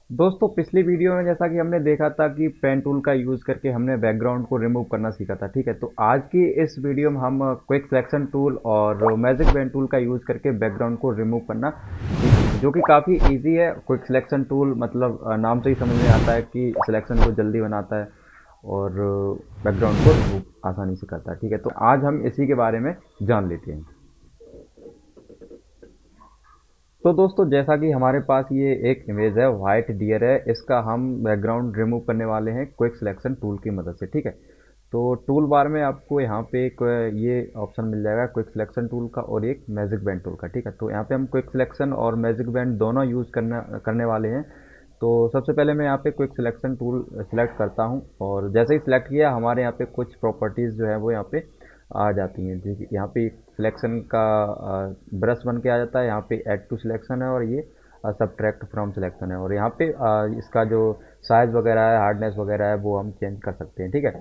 दोस्तों पिछली वीडियो में जैसा कि हमने देखा था कि पेन टूल का यूज़ करके हमने बैकग्राउंड को रिमूव करना सीखा था, ठीक है। तो आज की इस वीडियो में हम क्विक सिलेक्शन टूल और मैजिक पेन टूल का यूज़ करके बैकग्राउंड को रिमूव करना सीखेंगे, जो कि काफ़ी इजी है। क्विक सिलेक्शन टूल मतलब नाम से ही समझ में आता है कि सिलेक्शन को जल्दी बनाता है और बैकग्राउंड को रिमूव आसानी से करता है, ठीक है। तो आज हम इसी के बारे में जान लेते हैं। तो दोस्तों जैसा कि हमारे पास ये एक इमेज है, वाइट डियर है, इसका हम बैकग्राउंड रिमूव करने वाले हैं क्विक सिलेक्शन टूल की मदद से, ठीक है। तो टूल बार में आपको यहाँ पे एक ये ऑप्शन मिल जाएगा क्विक सिलेक्शन टूल का और एक मैजिक बैंड टूल का, ठीक है। तो यहाँ पे हम क्विक सिलेक्शन और मैजिक बैंड दोनों यूज़ करने वाले हैं। तो सबसे पहले मैं यहाँ पे क्विक सिलेक्शन टूल सिलेक्ट करता हूँ और जैसे ही सिलेक्ट किया हमारे यहाँ पे कुछ प्रॉपर्टीज़ जो है वो यहाँ पे आ जाती हैं। देखिए यहाँ पे सिलेक्शन का ब्रश बन के आ जाता है, यहाँ पे ऐड टू सिलेक्शन है और ये सब्ट्रैक्ट फ्रॉम सिलेक्शन है, और यहाँ पे इसका जो साइज़ वगैरह है, हार्डनेस वगैरह है, वो हम चेंज कर सकते हैं, ठीक है।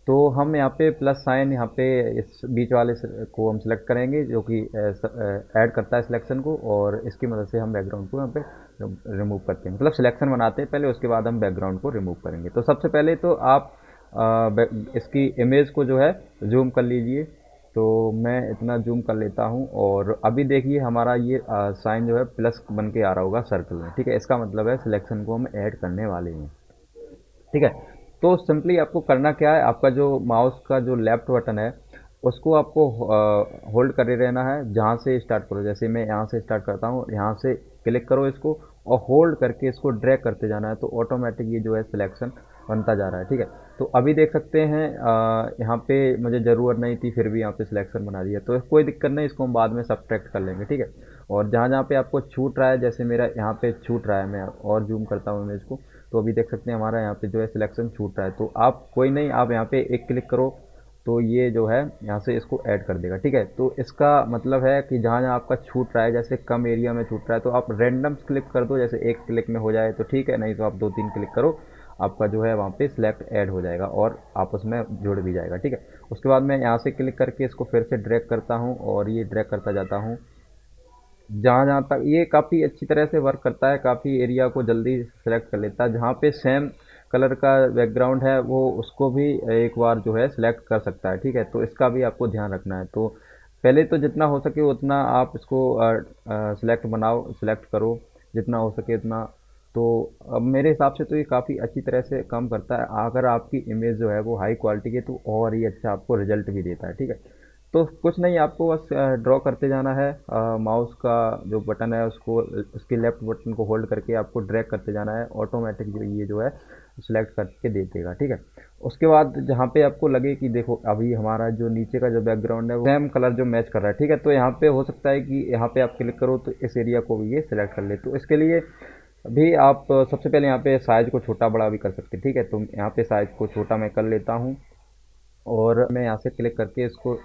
तो हम यहाँ पे प्लस साइन यहाँ पे इस बीच वाले को हम सिलेक्ट करेंगे, जो कि ऐड करता है सिलेक्शन को, और इसकी मदद से हम बैकग्राउंड को यहाँ पे रिमूव करते हैं। मतलब सिलेक्शन बनाते हैं पहले, उसके बाद हम बैकग्राउंड को रिमूव करेंगे। तो सबसे पहले तो आप इसकी इमेज को जो है जूम कर लीजिए। तो मैं इतना जूम कर लेता हूँ और अभी देखिए हमारा ये साइन जो है प्लस बन के आ रहा होगा सर्कल में, ठीक है। इसका मतलब है सिलेक्शन को हम ऐड करने वाले हैं, ठीक है। तो सिंपली आपको करना क्या है, आपका जो माउस का जो लेफ्ट बटन है उसको आपको होल्ड करे रहना है। जहाँ से स्टार्ट करो, जैसे मैं यहाँ से स्टार्ट करता हूँ, यहाँ से क्लिक करो इसको और होल्ड करके इसको ड्रैग करते जाना है, तो ऑटोमेटिक ये जो है सिलेक्शन बनता जा रहा है, ठीक है। तो अभी देख सकते हैं यहाँ पे मुझे ज़रूरत नहीं थी, फिर भी यहाँ पे सिलेक्शन बना दिया, तो कोई दिक्कत नहीं, इसको हम बाद में सब्ट्रैक्ट कर लेंगे, ठीक है। और जहाँ जहाँ पे आपको छूट रहा है, जैसे मेरा यहाँ पे छूट रहा है, मैं और जूम करता हूँ इमेज को, तो अभी देख सकते हैं हमारा यहाँ पे जो है सिलेक्शन छूट रहा है। तो आप कोई नहीं, आप यहाँ पे एक क्लिक करो तो ये जो है यहाँ से इसको ऐड कर देगा, ठीक है। तो इसका मतलब है कि जहाँ जहाँ आपका छूट रहा है, जैसे कम एरिया में छूट रहा है, तो आप रैंडम क्लिक कर दो, जैसे एक क्लिक में हो जाए तो ठीक है, नहीं तो आप दो तीन क्लिक करो, आपका जो है वहाँ पे सिलेक्ट ऐड हो जाएगा और आपस में जुड़ भी जाएगा, ठीक है। उसके बाद मैं यहाँ से क्लिक करके इसको फिर से ड्रैग करता हूँ और ये ड्रैग करता जाता हूँ जहाँ जहाँ तक। ये काफ़ी अच्छी तरह से वर्क करता है, काफ़ी एरिया को जल्दी सेलेक्ट कर लेता है। जहाँ पे सेम कलर का बैकग्राउंड है वो उसको भी एक बार जो है सिलेक्ट कर सकता है, ठीक है। तो इसका भी आपको ध्यान रखना है। तो पहले तो जितना हो सके उतना आप इसको सिलेक्ट बनाओ, सिलेक्ट करो जितना हो सके उतना। तो अब मेरे हिसाब से तो ये काफ़ी अच्छी तरह से काम करता है। अगर आपकी इमेज जो है वो हाई क्वालिटी की है तो और ही अच्छा आपको रिजल्ट भी देता है, ठीक है। तो कुछ नहीं, आपको बस ड्रॉ करते जाना है। माउस का जो बटन है उसको, उसके लेफ्ट बटन को होल्ड करके आपको ड्रैग करते जाना है, ऑटोमेटिक जो ये जो है सिलेक्ट करके दे देगा, ठीक है। उसके बाद जहाँ पे आपको लगे कि देखो अभी हमारा जो नीचे का जो बैकग्राउंड है वो सेम कलर जो मैच कर रहा है, ठीक है, तो यहाँ पे हो सकता है कि यहाँ पे आप क्लिक करो तो इस एरिया को भी ये सिलेक्ट कर ले। तो इसके लिए भी आप सबसे पहले यहाँ पे साइज़ को छोटा बड़ा भी कर सकते हैं, ठीक है। तो यहाँ पे साइज़ को छोटा मैं कर लेता हूँ और मैं यहाँ से क्लिक करके इसको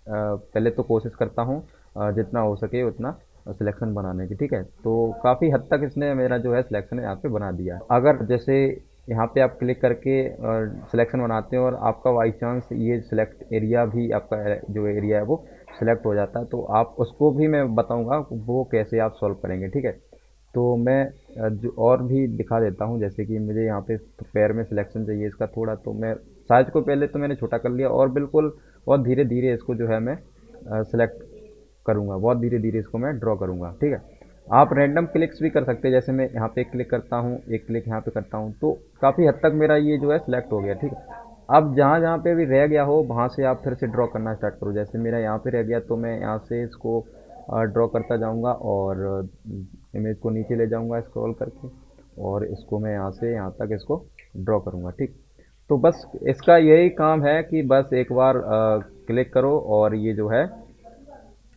पहले तो कोशिश करता हूँ जितना हो सके उतना सिलेक्शन बनाने की, ठीक है। तो काफ़ी हद तक इसने मेरा जो है सिलेक्शन यहाँ पे बना दिया है। अगर जैसे यहाँ पे आप क्लिक करके सिलेक्शन बनाते हो और आपका बाई चांस ये सिलेक्ट एरिया भी, आपका जो एरिया है वो सिलेक्ट हो जाता है, तो आप उसको भी मैं बताऊँगा वो कैसे आप सॉल्व करेंगे, ठीक है। तो मैं जो और भी दिखा देता हूँ, जैसे कि मुझे यहाँ पे पैर में सिलेक्शन चाहिए इसका थोड़ा, तो मैं साइज़ को पहले तो मैंने छोटा कर लिया और बिल्कुल बहुत धीरे धीरे इसको जो है मैं सेलेक्ट करूँगा, बहुत धीरे धीरे इसको मैं ड्रॉ करूँगा, ठीक है। आप रैंडम क्लिक्स भी कर सकते हैं, जैसे मैं यहाँ पे क्लिक करता हूँ, एक क्लिक यहाँ पे करता हूँ, तो काफ़ी हद तक मेरा ये जो है सिलेक्ट हो गया, ठीक है। अब जहाँ जहाँ पे भी रह गया हो वहाँ से आप फिर से ड्रॉ करना स्टार्ट करो। जैसे मेरा यहाँ पे रह गया तो मैं यहाँ से इसको ड्रॉ करता जाऊँगा और इमेज को नीचे ले जाऊँगा स्क्रॉल करके, और इसको मैं यहाँ से यहाँ तक इसको ड्रॉ करूँगा, ठीक। तो बस इसका यही काम है कि बस एक बार क्लिक करो और ये जो है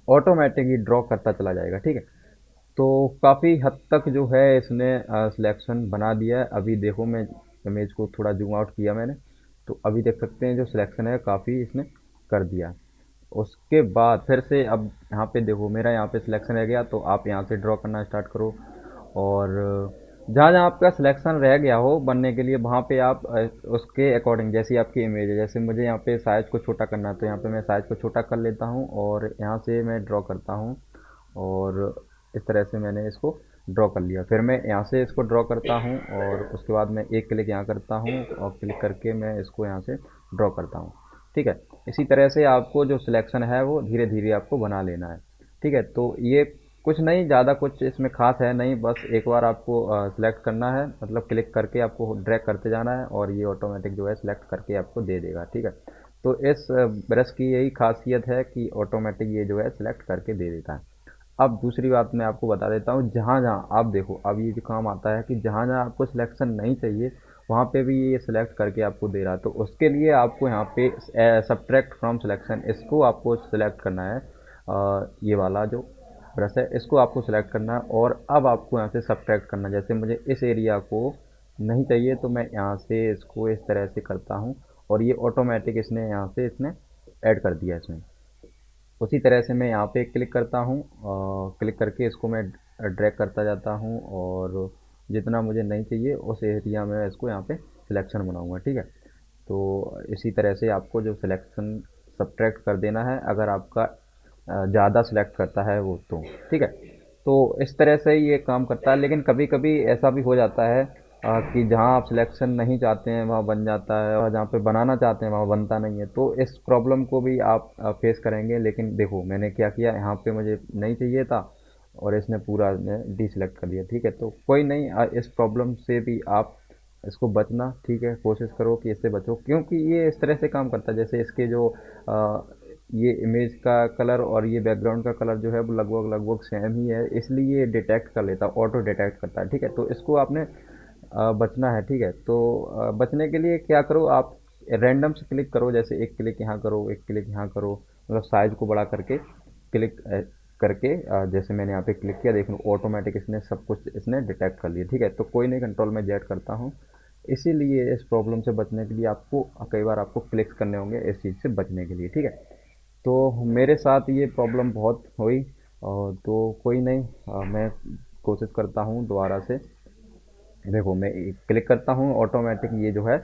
ऑटोमेटिक ही ड्रॉ करता चला जाएगा, ठीक है। तो काफ़ी हद तक जो है इसने सिलेक्शन बना दिया है। अभी देखो मैं इमेज को थोड़ा जूम आउट किया मैंने, तो अभी देख सकते हैं जो सिलेक्शन है काफ़ी इसने कर दिया। उसके बाद फिर से अब यहाँ पे देखो मेरा यहाँ पे सिलेक्शन रह गया, तो आप यहाँ से ड्रॉ करना स्टार्ट करो और जहाँ जहाँ आपका सिलेक्शन रह गया हो बनने के लिए वहाँ पे आप उसके अकॉर्डिंग, जैसी आपकी इमेज है, जैसे मुझे यहाँ पे साइज़ को छोटा करना है तो यहाँ पे मैं साइज़ को छोटा कर लेता हूँ और यहाँ से मैं ड्रॉ करता हूँ और इस तरह से मैंने इसको ड्रॉ कर लिया। फिर मैं यहाँ से इसको ड्रॉ करता हूँ और उसके बाद मैं एक क्लिक यहाँ करता हूँ और क्लिक करके मैं इसको यहाँ से ड्रॉ करता हूँ। ठीक है, इसी तरह से आपको जो सिलेक्शन है वो धीरे धीरे आपको बना लेना है। ठीक है, तो ये कुछ नहीं, ज़्यादा कुछ इसमें खास है नहीं, बस एक बार आपको सिलेक्ट करना है, मतलब क्लिक करके आपको ड्रैग करते जाना है और ये ऑटोमेटिक जो है सिलेक्ट करके आपको दे देगा। ठीक है, तो इस ब्रश की यही खासियत है कि ऑटोमेटिक ये जो है सिलेक्ट करके दे देता है। अब दूसरी बात मैं आपको बता देता हूँ, जहाँ जहाँ आप देखो, अब ये जो काम आता है कि जहाँ जहाँ आपको सिलेक्शन नहीं चाहिए वहाँ पे भी ये सिलेक्ट करके आपको दे रहा है, तो उसके लिए आपको यहाँ पे सब्ट्रैक्ट फ्रॉम सिलेक्शन, इसको आपको सिलेक्ट करना है। ये वाला जो ब्रश है इसको आपको सिलेक्ट करना है और अब आपको यहाँ से सब्ट्रैक्ट करना है। जैसे मुझे इस एरिया को नहीं चाहिए तो मैं यहाँ से इसको इस तरह से करता हूँ और ये ऑटोमेटिक इसने यहाँ से इसने ऐड कर दिया इसमें। उसी तरह से मैं यहाँ पे क्लिक करता हूँ, क्लिक करके इसको मैं ड्रैग करता जाता हूँ और जितना मुझे नहीं चाहिए उस एरिया में इसको यहाँ पे सिलेक्शन बनाऊँगा। ठीक है, तो इसी तरह से आपको जो सिलेक्शन सब्ट्रैक्ट कर देना है अगर आपका ज़्यादा सिलेक्ट करता है वो तो। ठीक है, तो इस तरह से ये काम करता है, लेकिन कभी कभी ऐसा भी हो जाता है कि जहाँ आप सिलेक्शन नहीं चाहते हैं वहाँ बन जाता है और जहाँ पे बनाना चाहते हैं वहाँ बनता नहीं है, तो इस प्रॉब्लम को भी आप फेस करेंगे। लेकिन देखो मैंने क्या किया, यहाँ पे मुझे नहीं चाहिए था और इसने पूरा डीसेलेक्ट कर दिया। ठीक है, तो कोई नहीं, इस प्रॉब्लम से भी आप इसको बचना, ठीक है, कोशिश करो कि इससे बचो, क्योंकि ये इस तरह से काम करता है जैसे इसके जो ये इमेज का कलर और ये बैकग्राउंड का कलर जो है वो लगभग लगभग सेम ही है, इसलिए ये डिटेक्ट कर लेता है, ऑटो डिटेक्ट करता है। ठीक है, तो इसको आपने बचना है। ठीक है, तो बचने के लिए क्या करो, आप रैंडम से क्लिक करो, जैसे एक क्लिक यहाँ करो, एक क्लिक यहाँ करो, मतलब साइज को बड़ा करके क्लिक करके जैसे मैंने यहाँ पे क्लिक किया, देख लो ऑटोमेटिक इसने सब कुछ इसने डिटेक्ट कर लिया। ठीक है, तो कोई नहीं, कंट्रोल में जेड करता हूँ। इसीलिए इस प्रॉब्लम से बचने के लिए आपको कई बार आपको क्लिक्स करने होंगे इस चीज़ से बचने के लिए। ठीक है, तो मेरे साथ ये प्रॉब्लम बहुत हुई और तो कोई नहीं, मैं कोशिश करता हूँ दोबारा से। देखो मैं क्लिक करता हूँ, ऑटोमेटिक ये जो है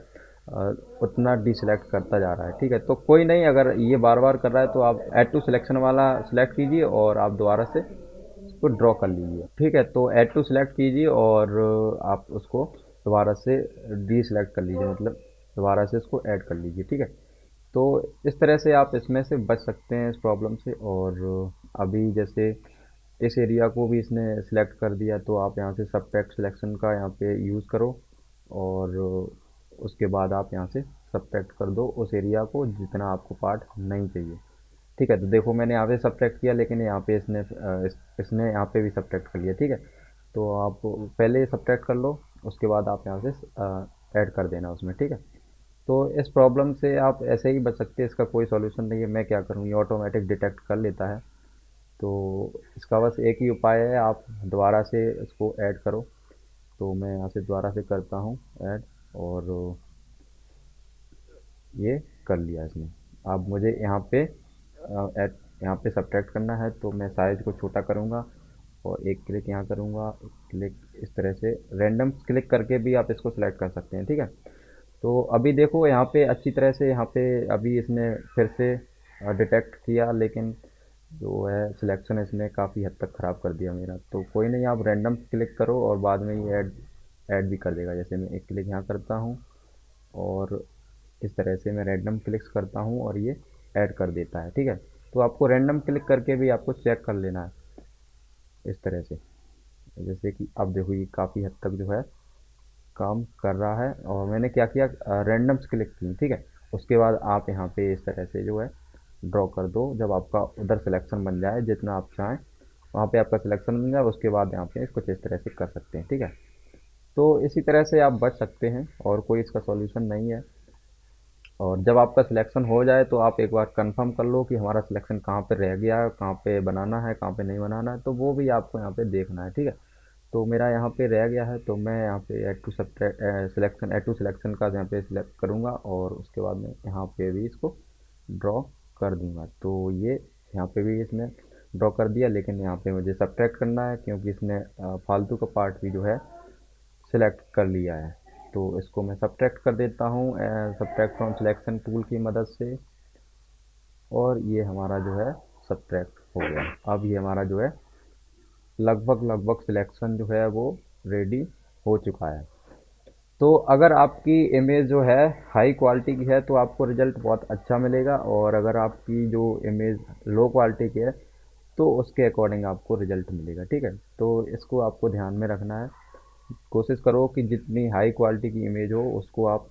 उतना डिसेलेक्ट करता जा रहा है। ठीक है, तो कोई नहीं, अगर ये बार बार कर रहा है तो आप ऐड टू सिलेक्शन वाला सिलेक्ट कीजिए और आप दोबारा से उसको ड्रॉ कर लीजिए। ठीक है, तो ऐड टू सिलेक्ट कीजिए और आप उसको दोबारा से डीसेलेक्ट कर लीजिए, मतलब दोबारा से इसको ऐड कर लीजिए। ठीक है, तो इस तरह से आप इसमें से बच सकते हैं इस प्रॉब्लम से। और अभी जैसे इस एरिया को भी इसने सिलेक्ट कर दिया तो आप यहाँ से सबट्रैक्ट सिलेक्शन का यहाँ पे यूज़ करो और उसके बाद आप यहाँ से सबट्रैक्ट कर दो उस एरिया को जितना आपको पार्ट नहीं चाहिए। ठीक है, तो देखो मैंने यहाँ पे सबट्रैक्ट किया लेकिन यहाँ पे इसने यहाँ पे भी सबट्रैक्ट कर लिया। ठीक है, तो आप पहले सबट्रैक्ट कर लो, उसके बाद आप यहाँ से ऐड कर देना उसमें। ठीक है, तो इस प्रॉब्लम से आप ऐसे ही बच सकते हैं, इसका कोई सॉल्यूशन नहीं है। मैं क्या करूँ, ये ऑटोमेटिक डिटेक्ट कर लेता है, तो इसका बस एक ही उपाय है, आप दोबारा से इसको ऐड करो। तो मैं यहाँ से दोबारा से करता हूँ ऐड और ये कर लिया इसने। अब मुझे यहाँ पे ऐड, यहाँ पे सब्ट्रैक्ट करना है तो मैं साइज़ को छोटा करूँगा और एक क्लिक यहाँ करूँगा, एक क्लिक इस तरह से रैंडम क्लिक करके भी आप इसको सिलेक्ट कर सकते हैं। ठीक है, तो अभी देखो यहाँ पे अच्छी तरह से, यहाँ पे अभी इसने फिर से डिटेक्ट किया, लेकिन जो है सिलेक्शन इसने काफ़ी हद तक ख़राब कर दिया मेरा। तो कोई नहीं, आप रैंडम क्लिक करो और बाद में ये ऐड ऐड भी कर देगा। जैसे मैं एक क्लिक यहाँ करता हूँ और इस तरह से मैं रैंडम क्लिक्स करता हूँ और ये ऐड कर देता है। ठीक है, तो आपको रैंडम क्लिक करके भी आपको चेक कर लेना है इस तरह से। जैसे कि अब देखो ये काफ़ी हद तक जो है काम कर रहा है और मैंने क्या किया, रैंडम क्लिक की। ठीक है, उसके बाद आप यहाँ पे इस तरह से जो है ड्रॉ कर दो। जब आपका उधर सिलेक्शन बन जाए जितना आप चाहें वहाँ पे आपका सिलेक्शन बन जाए, उसके बाद यहाँ पे कुछ इस तरह से कर सकते हैं। ठीक है, तो इसी तरह से आप बच सकते हैं और कोई इसका सॉल्यूशन नहीं है। और जब आपका सिलेक्शन हो जाए तो आप एक बार कंफर्म कर लो कि हमारा सिलेक्शन कहाँ पे रह गया, कहाँ पे बनाना है, कहाँ पे नहीं बनाना है, तो वो भी आपको यहाँ पे देखना है। ठीक है, तो मेरा यहाँ पे रह गया है तो मैं यहाँ पे add to selection, add to selection का यहाँ पे सिलेक्ट करूँगा और उसके बाद में यहाँ पे भी इसको ड्रॉ कर दूँगा। तो ये यहाँ पे भी इसने ड्रॉ कर दिया, लेकिन यहाँ पे मुझे सब्ट्रैक्ट करना है क्योंकि इसने फालतू का पार्ट भी जो है सिलेक्ट कर लिया है। तो इसको मैं सब्ट्रैक्ट कर देता हूँ सब्ट्रैक्ट फ्रॉम सिलेक्शन टूल की मदद से और ये हमारा जो है सब्ट्रैक्ट हो गया। अब ये हमारा जो है लगभग लगभग सिलेक्शन जो है वो रेडी हो चुका है। तो अगर आपकी इमेज जो है हाई क्वालिटी की है तो आपको रिजल्ट बहुत अच्छा मिलेगा, और अगर आपकी जो इमेज लो क्वालिटी की है तो उसके अकॉर्डिंग आपको रिजल्ट मिलेगा, ठीक है। तो इसको आपको ध्यान में रखना है। कोशिश करो कि जितनी हाई क्वालिटी की इमेज हो उसको आप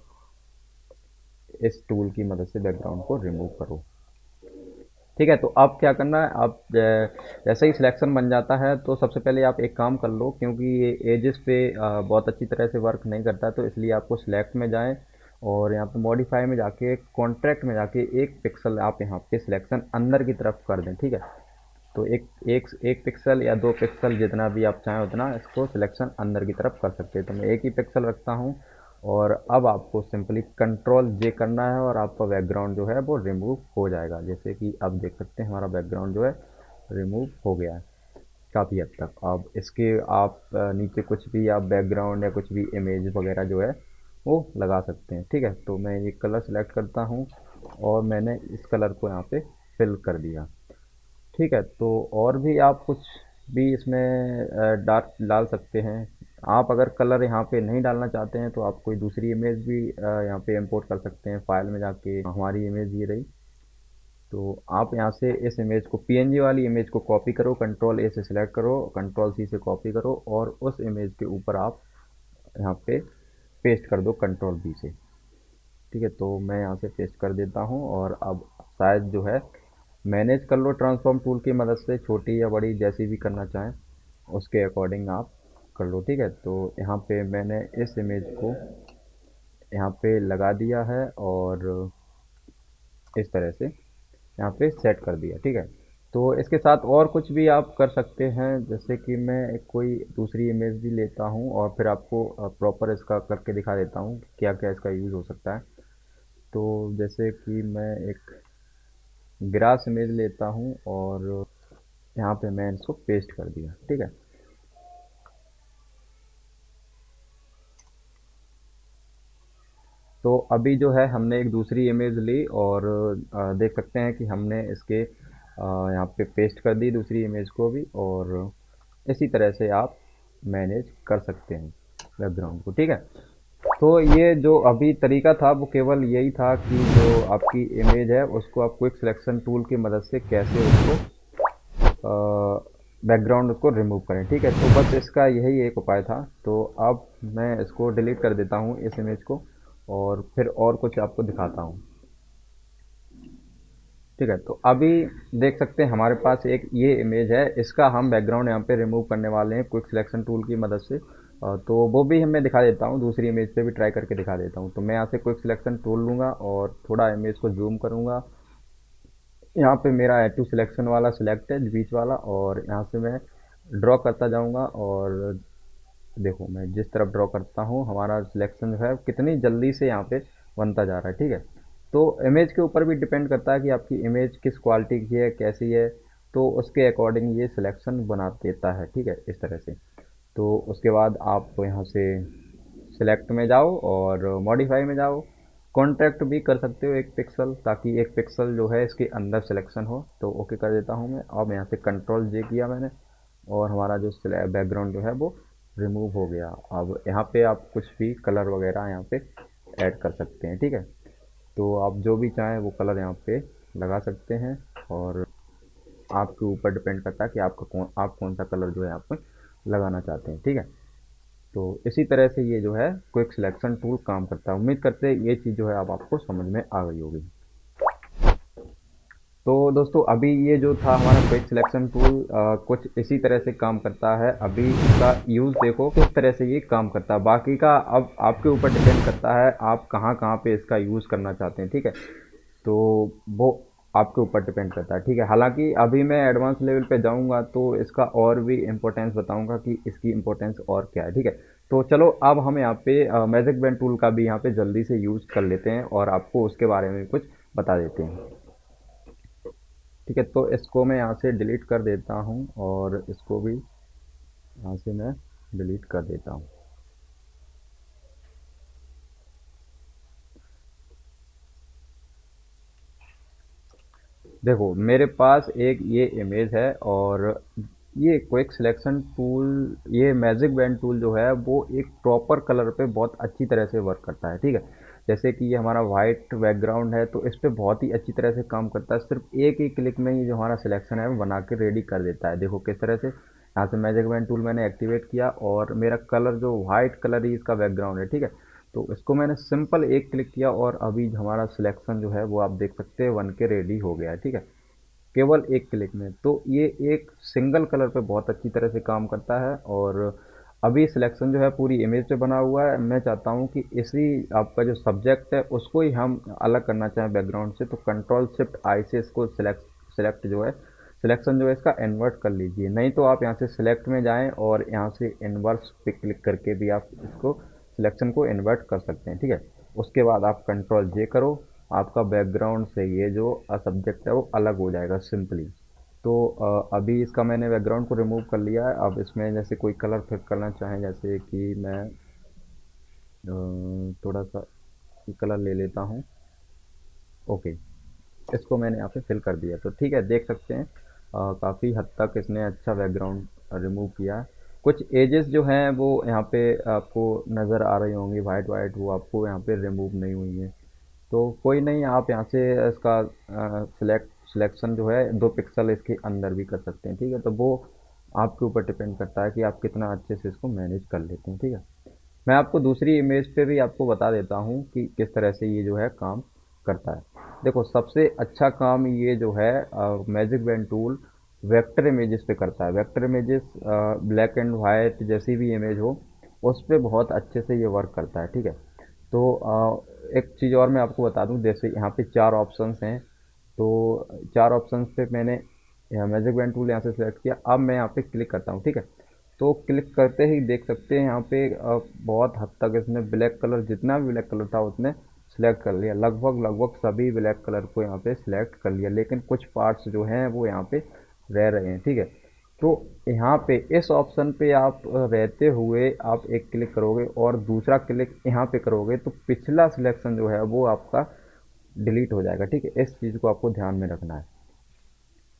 इस टूल की मदद से बैकग्राउंड को रिमूव करो, ठीक है। तो अब क्या करना है, आप जैसे ही सिलेक्शन बन जाता है तो सबसे पहले आप एक काम कर लो, क्योंकि ये एजेस पे बहुत अच्छी तरह से वर्क नहीं करता, तो इसलिए आपको सिलेक्ट में जाएं और यहाँ पे मॉडिफाई में जाके कॉन्ट्रैक्ट में जाके एक पिक्सल आप यहाँ पे सिलेक्शन अंदर की तरफ कर दें, ठीक है। तो एक पिक्सल या दो पिक्सल जितना भी आप चाहें उतना इसको सिलेक्शन अंदर की तरफ कर सकते हैं। तो मैं एक ही पिक्सल रखता हूँ, और अब आपको सिंपली कंट्रोल जे करना है और आपका बैकग्राउंड जो है वो रिमूव हो जाएगा। जैसे कि आप देख सकते हैं हमारा बैकग्राउंड जो है रिमूव हो गया है काफ़ी हद तक। अब इसके आप नीचे कुछ भी आप बैकग्राउंड या कुछ भी इमेज वगैरह जो है वो लगा सकते हैं, ठीक है। तो मैं ये कलर सेलेक्ट करता हूँ और मैंने इस कलर को यहाँ पे फिल कर दिया, ठीक है। तो और भी आप कुछ भी इसमें डार्क डाल सकते हैं। आप अगर कलर यहाँ पे नहीं डालना चाहते हैं तो आप कोई दूसरी इमेज भी यहाँ पे इंपोर्ट कर सकते हैं फाइल में जाके। हमारी इमेज ये रही, तो आप यहाँ से इस इमेज को पीएनजी वाली इमेज को कॉपी करो, कंट्रोल ए से सिलेक्ट करो, कंट्रोल सी से कॉपी करो और उस इमेज के ऊपर आप यहाँ पे पेस्ट कर दो कंट्रोल बी से, ठीक है। तो मैं यहाँ से पेस्ट कर देता हूँ, और अब शायद जो है मैनेज कर लो ट्रांसफॉर्म टूल की मदद से, छोटी या बड़ी जैसी भी करना चाहें उसके अकॉर्डिंग आप कर लो, ठीक है। तो यहाँ पे मैंने इस इमेज को यहाँ पे लगा दिया है और इस तरह से यहाँ पे सेट कर दिया, ठीक है। तो इसके साथ और कुछ भी आप कर सकते हैं, जैसे कि मैं एक कोई दूसरी इमेज भी लेता हूँ और फिर आपको प्रॉपर इसका करके दिखा देता हूँ क्या क्या इसका यूज़ हो सकता है। तो जैसे कि मैं एक ग्रास इमेज लेता हूँ और यहाँ पे मैं इसको पेस्ट कर दिया, ठीक है। तो अभी जो है हमने एक दूसरी इमेज ली और देख सकते हैं कि हमने इसके यहाँ पे पेस्ट कर दी दूसरी इमेज को भी, और इसी तरह से आप मैनेज कर सकते हैं बैकग्राउंड को, ठीक है। तो ये जो अभी तरीका था वो केवल यही था कि जो आपकी इमेज है उसको आप क्विक सिलेक्शन टूल की मदद से कैसे उसको बैकग्राउंड उसको रिमूव करें, ठीक है। तो बस इसका यही एक उपाय था। तो अब मैं इसको डिलीट कर देता हूँ इस इमेज को, और फिर और कुछ आपको दिखाता हूँ, ठीक है। तो अभी देख सकते हैं हमारे पास एक ये इमेज है, इसका हम बैकग्राउंड यहाँ पे रिमूव करने वाले हैं क्विक सिलेक्शन टूल की मदद से। तो वो भी मैं दिखा देता हूँ, दूसरी इमेज पे भी ट्राई करके दिखा देता हूँ। तो मैं यहाँ से क्विक सिलेक्शन टूल लूँगा और थोड़ा इमेज को जूम करूँगा। यहाँ पे मेरा एड टू सिलेक्शन वाला सिलेक्ट है बीच वाला, और यहाँ से मैं ड्रॉ करता जाऊँगा, और देखो मैं जिस तरफ ड्रॉ करता हूँ हमारा सिलेक्शन जो है कितनी जल्दी से यहाँ पे बनता जा रहा है, ठीक है। तो इमेज के ऊपर भी डिपेंड करता है कि आपकी इमेज किस क्वालिटी की है, कैसी है, तो उसके अकॉर्डिंग ये सिलेक्शन बना देता है, ठीक है, इस तरह से। तो उसके बाद आप यहाँ से सिलेक्ट में जाओ और मॉडिफाई में जाओ, कॉन्ट्रैक्ट भी कर सकते हो एक पिक्सल, ताकि एक पिक्सल जो है इसके अंदर सिलेक्शन हो। तो ओके कर देता हूँ मैं। अब यहाँ से कंट्रोल जे किया मैंने, और हमारा जो बैकग्राउंड जो है वो रिमूव हो गया। अब यहाँ पे आप कुछ भी कलर वगैरह यहाँ पे ऐड कर सकते हैं, ठीक है। तो आप जो भी चाहें वो कलर यहाँ पे लगा सकते हैं, और आपके ऊपर डिपेंड करता है कि आप कौन सा कलर जो है यहाँ पे लगाना चाहते हैं, ठीक है। तो इसी तरह से ये जो है क्विक सिलेक्शन टूल काम करता है। उम्मीद करते हैं ये चीज़ जो है अब आपको समझ में आ गई होगी। तो दोस्तों अभी ये जो था हमारा क्विक सिलेक्शन टूल कुछ इसी तरह से काम करता है। अभी इसका यूज़ देखो किस तरह से ये काम करता है, बाकी का अब आपके ऊपर डिपेंड करता है आप कहाँ कहाँ पे इसका यूज़ करना चाहते हैं, ठीक है। तो वो आपके ऊपर डिपेंड करता है, ठीक है। हालांकि अभी मैं एडवांस लेवल पे जाऊंगा तो इसका और भी इम्पोर्टेंस बताऊंगा कि इसकी इम्पोर्टेंस और क्या है, ठीक है। तो चलो अब हम यहाँ पे मैजिक पेन टूल का भी यहाँ पे जल्दी से यूज़ कर लेते हैं और आपको उसके बारे में कुछ बता देते हैं, ठीक है। तो इसको मैं यहाँ से डिलीट कर देता हूँ और इसको भी यहाँ से मैं डिलीट कर देता हूँ। देखो मेरे पास एक ये इमेज है, और ये क्विक सिलेक्शन टूल, ये मैजिक बैंड टूल जो है वो एक प्रॉपर कलर पे बहुत अच्छी तरह से वर्क करता है, ठीक है। जैसे कि ये हमारा वाइट बैकग्राउंड है तो इस पे बहुत ही अच्छी तरह से काम करता है। सिर्फ एक ही क्लिक में ये जो हमारा सिलेक्शन है वो बना के रेडी कर देता है। देखो किस तरह से, यहाँ से मैजिक बैंड टूल मैंने एक्टिवेट किया और मेरा कलर जो वाइट कलर ही इसका बैकग्राउंड है, ठीक है। तो इसको मैंने सिंपल एक क्लिक किया और अभी हमारा सिलेक्शन जो है वो आप देख सकते हैं बन के रेडी हो गया है, ठीक है। केवल एक क्लिक में। तो ये एक सिंगल कलर पे बहुत अच्छी तरह से काम करता है। और अभी सिलेक्शन जो है पूरी इमेज पे बना हुआ है। मैं चाहता हूँ कि इसी आपका जो सब्जेक्ट है उसको ही हम अलग करना चाहें बैकग्राउंड से, तो कंट्रोल शिफ्ट आई से इसको सिलेक्ट जो है, सिलेक्शन जो है इसका इन्वर्ट कर लीजिए। नहीं तो आप यहाँ से सिलेक्ट में जाएं और यहाँ से इन्वर्स पे क्लिक करके भी आप इसको सिलेक्शन को इन्वर्ट कर सकते हैं, ठीक है। उसके बाद आप कंट्रोल जे करो, आपका बैकग्राउंड से ये जो सब्जेक्ट है वो अलग हो जाएगा सिंपली। तो अभी इसका मैंने बैकग्राउंड को रिमूव कर लिया है। अब इसमें जैसे कोई कलर फिट करना चाहें, जैसे कि मैं थोड़ा सा कलर ले लेता हूँ। ओके, इसको मैंने यहाँ पे फिल कर दिया। तो ठीक है, देख सकते हैं काफ़ी हद तक इसने अच्छा बैकग्राउंड रिमूव किया है। कुछ एजेस जो हैं वो यहाँ पे आपको नज़र आ रही होंगी वाइट वाइट, वो आपको यहाँ पे रिमूव नहीं हुई हैं। तो कोई नहीं, आप यहाँ से इसका सिलेक्शन जो है 2 पिक्सल इसके अंदर भी कर सकते हैं, ठीक है। तो वो आपके ऊपर डिपेंड करता है कि आप कितना अच्छे से इसको मैनेज कर लेते हैं, ठीक है। मैं आपको दूसरी इमेज पे भी आपको बता देता हूँ कि किस तरह से ये जो है काम करता है। देखो सबसे अच्छा काम ये जो है magic band tool vector images पे करता है। Vector images black and white जैसी भी इमेज हो उस पे बहुत अच्छे से ये वर्क करता है, ठीक है। तो एक चीज़ और मैं आपको बता दूं, जैसे यहाँ पे 4 ऑप्शंस हैं। तो 4 ऑप्शंस पे मैंने मैजिक बैंड टूल यहाँ से सेलेक्ट किया। अब मैं यहाँ पे क्लिक करता हूँ, ठीक है। तो क्लिक करते ही देख सकते हैं यहाँ पे बहुत हद तक इसने ब्लैक कलर, जितना भी ब्लैक कलर था उसने सिलेक्ट कर लिया। लगभग लगभग सभी ब्लैक कलर को यहाँ पे सिलेक्ट कर लिया, लेकिन कुछ पार्ट्स जो हैं वो यहाँ पे रह रहे हैं, ठीक है। तो यहाँ पे इस ऑप्शन पे आप रहते हुए आप एक क्लिक करोगे और दूसरा क्लिक यहाँ पे करोगे तो पिछला सिलेक्शन जो है वो आपका डिलीट हो जाएगा, ठीक है। इस चीज़ को आपको ध्यान में रखना है।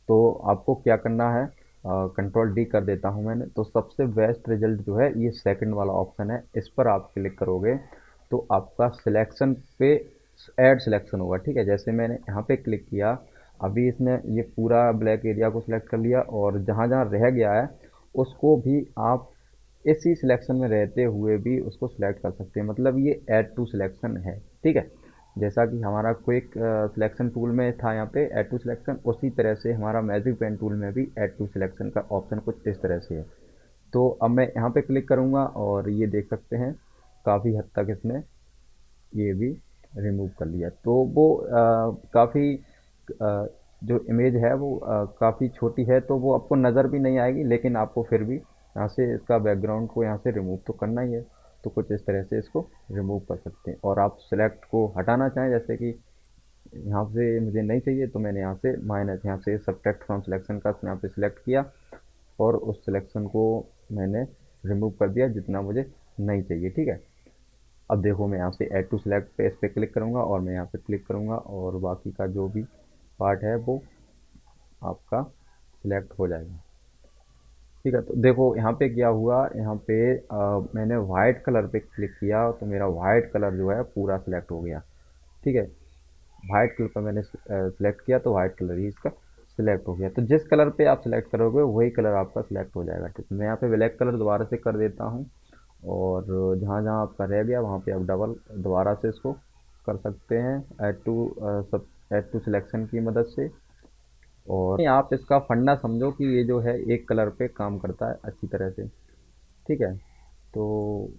तो आपको क्या करना है, कंट्रोल डी कर देता हूँ मैंने। तो सबसे बेस्ट रिजल्ट जो है ये सेकंड वाला ऑप्शन है, इस पर आप क्लिक करोगे तो आपका सिलेक्शन पे ऐड सिलेक्शन होगा, ठीक है। जैसे मैंने यहाँ पे क्लिक किया, अभी इसने ये पूरा ब्लैक एरिया को सिलेक्ट कर लिया और जहाँ जहाँ रह गया है उसको भी आप इसी सिलेक्शन में रहते हुए भी उसको सिलेक्ट कर सकते हैं। मतलब ये ऐड टू सिलेक्शन है, ठीक है। जैसा कि हमारा क्विक सिलेक्शन टूल में था यहाँ पे ऐड टू सिलेक्शन, उसी तरह से हमारा मैजिक पेन टूल में भी ऐड टू सिलेक्शन का ऑप्शन कुछ इस तरह से है। तो अब मैं यहाँ पे क्लिक करूँगा और ये देख सकते हैं काफ़ी हद तक इसने ये भी रिमूव कर लिया। तो वो काफ़ी जो इमेज है वो काफ़ी छोटी है तो वो आपको नज़र भी नहीं आएगी, लेकिन आपको फिर भी यहाँ से इसका बैकग्राउंड को यहाँ से रिमूव तो करना ही है। तो कुछ इस तरह से इसको रिमूव कर सकते हैं। और आप सेलेक्ट को हटाना चाहें, जैसे कि यहाँ से मुझे नहीं चाहिए तो मैंने यहाँ से माइनस, यहाँ से सब्ट्रैक्ट फ्रॉम सिलेक्शन का यहाँ पे सिलेक्ट किया और उस सिलेक्शन को मैंने रिमूव कर दिया जितना मुझे नहीं चाहिए, ठीक है। अब देखो मैं यहाँ से ऐड टू सिलेक्ट पे इस पर क्लिक करूँगा और मैं यहाँ पे क्लिक करूँगा और बाकी का जो भी पार्ट है वो आपका सिलेक्ट हो जाएगा, ठीक है। तो देखो यहाँ पे क्या हुआ, यहाँ पे मैंने वाइट कलर पे क्लिक किया तो मेरा वाइट कलर जो है पूरा सिलेक्ट हो गया, ठीक है। वाइट कलर पर मैंने सिलेक्ट किया तो वाइट कलर ही इसका सिलेक्ट हो गया। तो जिस कलर पे आप सिलेक्ट करोगे वही कलर आपका सिलेक्ट हो जाएगा, ठीक है। मैं यहाँ पे ब्लैक कलर दोबारा से कर देता हूँ और जहाँ जहाँ आपका रह गया वहाँ पे आप डबल दोबारा से इसको कर सकते हैं ऐड टू सिलेक्शन की मदद से। और आप इसका फंडा समझो कि ये जो है एक कलर पे काम करता है अच्छी तरह से, ठीक है। तो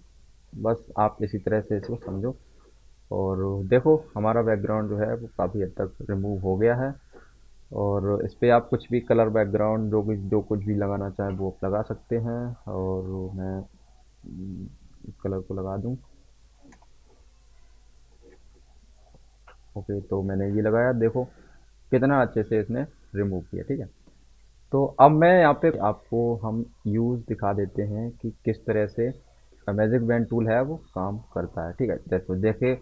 बस आप इसी तरह से इसको समझो। और देखो हमारा बैकग्राउंड जो है वो काफ़ी हद तक रिमूव हो गया है। और इस पे आप कुछ भी कलर बैकग्राउंड जो कुछ भी लगाना चाहें वो आप लगा सकते हैं। और मैं इस कलर को लगा दूं। ओके, तो मैंने ये लगाया, देखो कितना अच्छे से इसने रिमूव किया, ठीक है। तो अब मैं यहाँ पे आपको हम यूज़ दिखा देते हैं कि किस तरह से मैजिक बैंड टूल है वो काम करता है, ठीक है। जैसे देखिए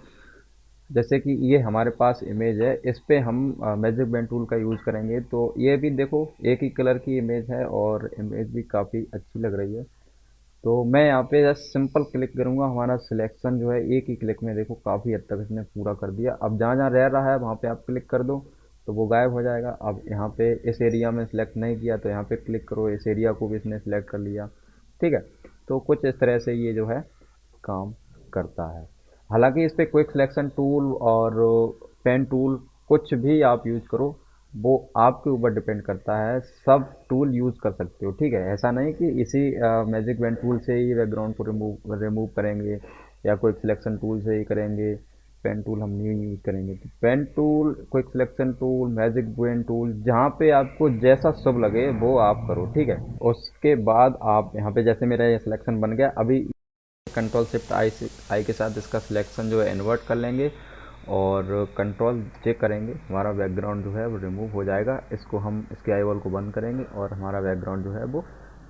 जैसे कि ये हमारे पास इमेज है, इस पे हम मैजिक पेन टूल का यूज़ करेंगे। तो ये भी देखो एक ही कलर की इमेज है और इमेज भी काफ़ी अच्छी लग रही है। तो मैं यहाँ पे जस्ट सिंपल क्लिक करूँगा, हमारा सिलेक्शन जो है एक ही क्लिक में देखो काफ़ी हद तक इसने पूरा कर दिया। अब जहाँ जहाँ रह रहा है वहाँ पे आप क्लिक कर दो तो वो गायब हो जाएगा। अब यहाँ पे इस एरिया में सिलेक्ट नहीं किया तो यहाँ पे क्लिक करो, इस एरिया को भी इसने सिलेक्ट कर लिया। ठीक है, तो कुछ इस तरह से ये जो है काम करता है। हालांकि इस पे क्विक सिलेक्शन टूल और पेन टूल कुछ भी आप यूज करो, वो आपके ऊपर डिपेंड करता है। सब टूल यूज़ कर सकते हो, ठीक है। ऐसा नहीं कि इसी मैजिक पेन टूल से ही बैकग्राउंड को रिमूव रिमूव करेंगे या क्विक सिलेक्शन टूल से ही करेंगे, पेन टूल हम नहीं यूज़ करेंगे। तो pen tool, quick selection tool, magic pen tool, जहाँ पे आपको जैसा शुभ लगे वो आप करो, ठीक है। उसके बाद आप यहाँ पे जैसे मेरा ये सिलेक्शन बन गया, अभी कंट्रोल शिफ्ट आई से आई के साथ इसका सिलेक्शन जो है इन्वर्ट कर लेंगे और कंट्रोल चेक करेंगे, हमारा बैकग्राउंड जो है वो रिमूव हो जाएगा। इसको हम इसके आई वॉल को बंद करेंगे और हमारा बैकग्राउंड जो है वो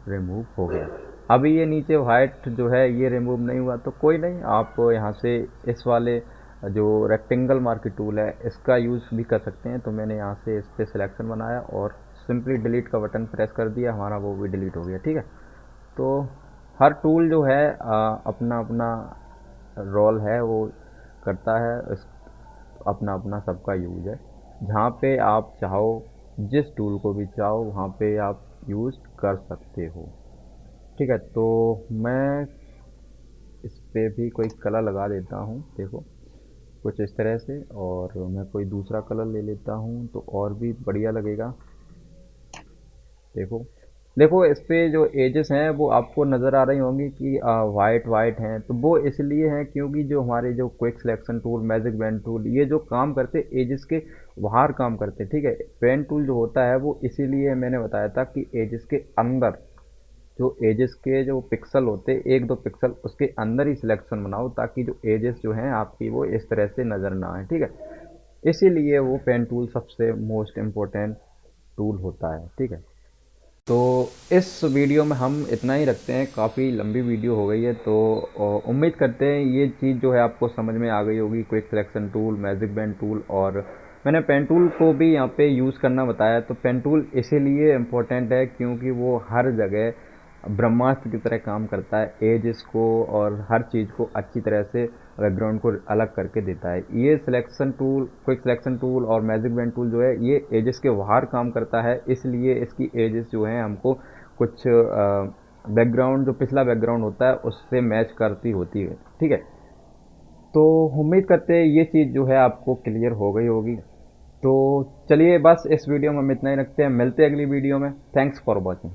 रिमूव हो गया। अभी ये नीचे वाइट जो है ये रिमूव नहीं हुआ तो कोई नहीं, आप यहाँ से इस वाले जो रेक्टेंगल मार्केट टूल है इसका यूज़ भी कर सकते हैं। तो मैंने यहाँ से इस पर सिलेक्शन बनाया और सिंपली डिलीट का बटन प्रेस कर दिया, हमारा वो भी डिलीट हो गया, ठीक है। तो हर टूल जो है अपना अपना रोल है वो करता है, अपना अपना सबका यूज़ है। जहाँ पे आप चाहो, जिस टूल को भी चाहो वहाँ पे आप यूज़ कर सकते हो, ठीक है। तो मैं इस पे भी कोई कलर लगा देता हूँ, देखो कुछ इस तरह से, और मैं कोई दूसरा कलर ले लेता हूँ तो और भी बढ़िया लगेगा। देखो देखो इस पे जो एजेस हैं वो आपको नज़र आ रही होंगी कि वाइट वाइट हैं, तो वो इसलिए हैं क्योंकि जो हमारे जो quick selection tool, magic pen tool, ये जो काम करते एजेस के बाहर काम करते, ठीक है। पेन टूल जो होता है वो इसीलिए मैंने बताया था कि एजेस के अंदर, जो एजेस के जो पिक्सल होते एक दो पिक्सल उसके अंदर ही सिलेक्शन बनाओ, ताकि जो एजेस जो हैं आपकी वो इस तरह से नज़र ना आए, ठीक है। इसीलिए वो पेन टूल सबसे मोस्ट इम्पोर्टेंट टूल होता है, ठीक है। तो इस वीडियो में हम इतना ही रखते हैं, काफ़ी लंबी वीडियो हो गई है। तो उम्मीद करते हैं ये चीज़ जो है आपको समझ में आ गई होगी, quick selection tool, magic pen tool, और मैंने पेन टूल को भी यहाँ पे यूज़ करना बताया। तो पेन टूल इसीलिए इम्पोर्टेंट है क्योंकि वो हर जगह ब्रह्मास्त्र की तरह काम करता है, एजेस को और हर चीज़ को अच्छी तरह से बैकग्राउंड को अलग करके देता है। ये selection tool, quick selection tool और मैजिक पेन टूल जो है ये एजेस के बाहर काम करता है, इसलिए इसकी एजेस जो हैं हमको कुछ बैकग्राउंड, जो पिछला बैकग्राउंड होता है उससे मैच करती होती है, ठीक है। तो उम्मीद करते हैं ये चीज़ जो है आपको क्लियर हो गई होगी। तो चलिए बस इस वीडियो में हम इतना ही रखते हैं, मिलते हैं अगली वीडियो में। Thanks for watching.